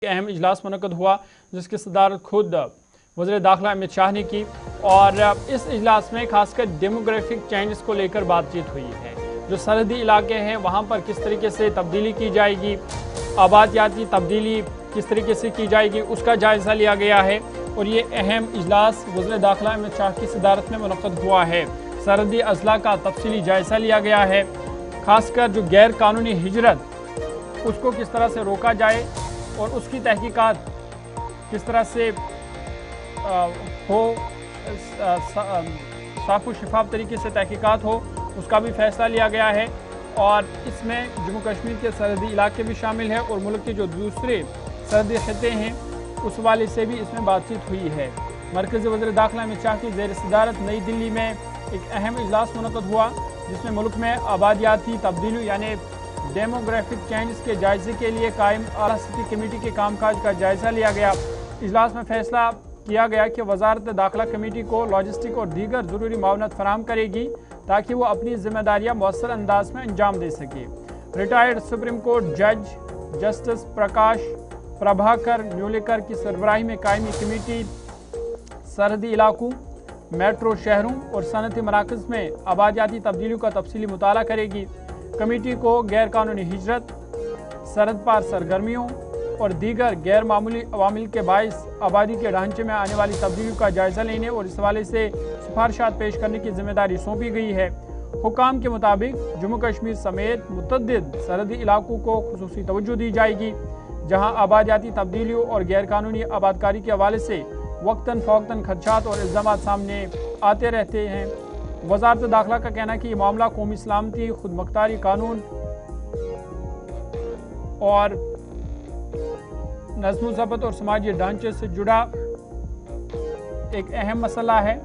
اہم اجلاس منعقد ہوا جس کی صدارت خود وزیر داخلہ امت شاہ نے کی، اور اس اجلاس میں خاص کر ڈیموگرافک چینجز کو لے کر بات چیت ہوئی ہے۔ جو سرحدی علاقے ہیں وہاں پر کس طریقے سے تبدیلی کی جائے گی، آبادیاتی تبدیلی کس طریقے سے کی جائے گی، اس کا جائزہ لیا گیا ہے، اور یہ اہم اجلاس وزیر داخلہ امت شاہ کی صدارت میں منعقد ہوا ہے۔ سرحدی اضلاع کا تفصیلی جائزہ لیا گیا ہے، خاص کر جو غیر قانونی ہجرت اس کو کس طرح سے روکا جائے اور اس کی تحقیقات کس طرح سے ہو، صاف و شفاف طریقے سے تحقیقات ہو، اس کا بھی فیصلہ لیا گیا ہے۔ اور اس میں جموں کشمیر کے سرحدی علاقے بھی شامل ہیں اور ملک کے جو دوسرے سرحدی خطے ہیں اس حوالے سے بھی اس میں بات چیت ہوئی ہے۔ مرکزی وزیر داخلہ امت شاہ کی زیر صدارت نئی دلی میں ایک اہم اجلاس منعقد ہوا جس میں ملک میں آبادیاتی تبدیلی یعنی ڈیموگرافک چینجز کے جائزے کے لیے قائم اعلیٰ سطحی کمیٹی کے کام کاج کا جائزہ لیا گیا۔ اجلاس میں فیصلہ کیا گیا کہ وزارت داخلہ کمیٹی کو لاجسٹک اور دیگر ضروری معاونت فراہم کرے گی تاکہ وہ اپنی ذمہ داریاں مؤثر انداز میں انجام دے سکے۔ ریٹائرڈ سپریم کورٹ جج جسٹس پرکاش پربھاکر نیولیکر کی سربراہی میں قائم یہ کمیٹی سرحدی علاقوں، میٹرو شہروں اور صنعتی مراکز میں آبادیاتی تبدیلیوں کا تفصیلی مطالعہ کرے گی۔ کمیٹی کو غیر قانونی ہجرت، سرحد پار سرگرمیوں اور دیگر غیر معمولی عوامل کے باعث آبادی کے ڈھانچے میں آنے والی تبدیلیوں کا جائزہ لینے اور اس حوالے سے سفارشات پیش کرنے کی ذمہ داری سونپی گئی ہے۔ حکام کے مطابق جموں کشمیر سمیت متعدد سرحدی علاقوں کو خصوصی توجہ دی جائے گی جہاں آبادیاتی تبدیلیوں اور غیر قانونی آبادکاری کے حوالے سے وقتاً فوقتاً خدشات اور الزامات سامنے آتے رہتے ہیں۔ وزارت داخلہ کا کہنا ہے کہ یہ معاملہ قومی سلامتی، خود مختاری قانون اور نظم و ضبط اور سماجی ڈھانچے سے جڑا ایک اہم مسئلہ ہے۔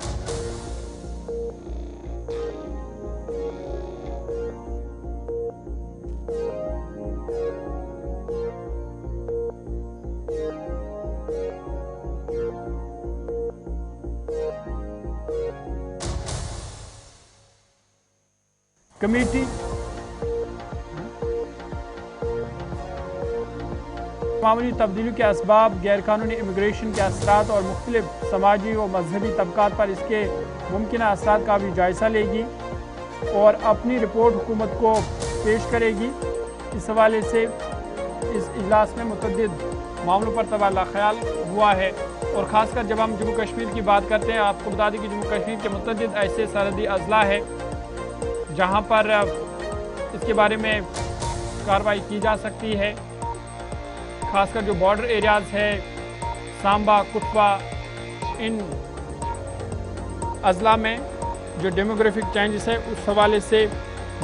کمیٹی معمولی تبدیلیوں کے اسباب، غیر قانونی امیگریشن کے اثرات اور مختلف سماجی و مذہبی طبقات پر اس کے ممکنہ اثرات کا بھی جائزہ لے گی اور اپنی رپورٹ حکومت کو پیش کرے گی۔ اس حوالے سے اس اجلاس میں متعدد معاملوں پر تبادلہ خیال ہوا ہے، اور خاص کر جب ہم جموں کشمیر کی بات کرتے ہیں، آپ کو بتا دیں کہ جموں کشمیر کے متعدد ایسے سرحدی اضلاع ہیں جہاں پر اس کے بارے میں کارروائی کی جا سکتی ہے، خاص کر جو بارڈر ایریاز ہے، سامبا، کٹھوا، ان اضلاع میں جو ڈیموگرافک چینجز ہے اس حوالے سے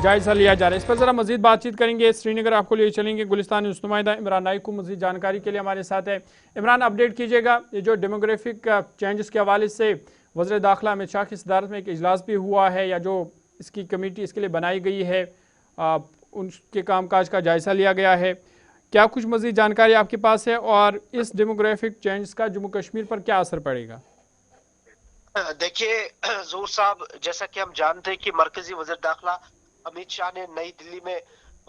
جائزہ لیا جا رہا ہے۔ اس پر ذرا مزید بات چیت کریں گے، سری نگر آپ کو لے چلیں گے، گلستان نیوز نمائندہ عمران نائک کو مزید جانکاری کے لیے ہمارے ساتھ ہے۔ عمران، اپڈیٹ کیجیے گا، یہ جو ڈیموگرافک چینجز کے حوالے سے وزیر داخلہ امت شاہ کی صدارت میں ایک اجلاس بھی ہوا ہے، یا جو اس کی کمیٹی اس کے لیے بنائی گئی ہے ان کے کام کاج کا جائزہ لیا گیا ہے، کیا کچھ مزید جانکاری آپ کے پاس ہے، اور اس ڈیموگرافک چینج کا جموں کشمیر پر کیا اثر پڑے گا؟ دیکھیے ظہور صاحب، جیسا کہ ہم جانتے ہیں کہ مرکزی وزیر داخلہ امت شاہ نے نئی دلی میں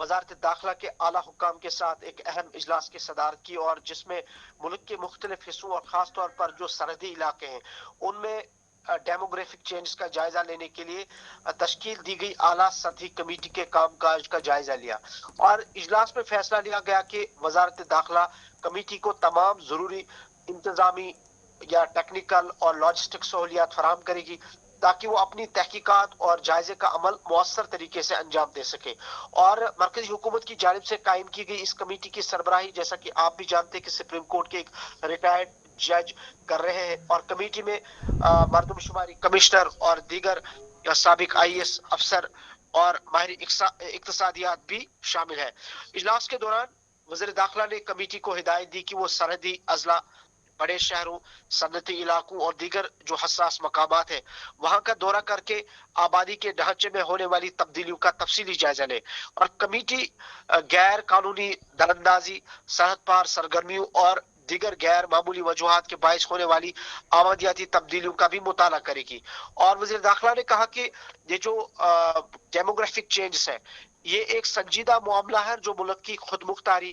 وزارت داخلہ کے اعلیٰ حکام کے ساتھ ایک اہم اجلاس کی صدارت کی، اور جس میں ملک کے مختلف حصوں اور خاص طور پر جو سرحدی علاقے ہیں ان میں ڈیموگرافک چینجز کا جائزہ لینے کے لیے تشکیل دی گئی اعلیٰ سطحی کمیٹی کے کام کاج کا جائزہ لیا، اور اجلاس میں فیصلہ لیا گیا کہ وزارت داخلہ کمیٹی کو تمام ضروری انتظامی یا ٹیکنیکل اور لاجسٹک سہولیات فراہم کرے گی تاکہ وہ اپنی تحقیقات اور جائزے کا عمل مؤثر طریقے سے انجام دے سکے۔ اور مرکزی حکومت کی جانب سے قائم کی گئی اس کمیٹی کی سربراہی، جیسا کہ آپ بھی جانتے ہیں کہ سپریم کورٹ کے ایک ریٹائرڈ جج کر رہے ہیں، اور کمیٹی میں مردم شماری کمشنر اور دیگر سابق IAS افسر اور ماہر اقتصادیات بھی شامل ہیں۔ اجلاس کے دوران وزیر داخلہ نے کمیٹی کو ہدایت دی کہ وہ سرحدی اضلاع، بڑے شہروں، صنعتی علاقوں اور دیگر جو حساس مقامات ہیں وہاں کا دورہ کر کے آبادی کے ڈھانچے میں ہونے والی تبدیلیوں کا تفصیلی جائزہ لے، اور کمیٹی غیر قانونی دراندازی، سرحد پار سرگرمیوں اور دیگر غیر معمولی وجوہات کے باعث ہونے والی آبادیاتی تبدیلیوں کا بھی مطالعہ کرے گی۔ اور وزیر داخلہ نے کہا کہ یہ جو ڈیموگرافک چینجز ہے یہ ایک سنجیدہ معاملہ ہے جو ملک کی خود مختاری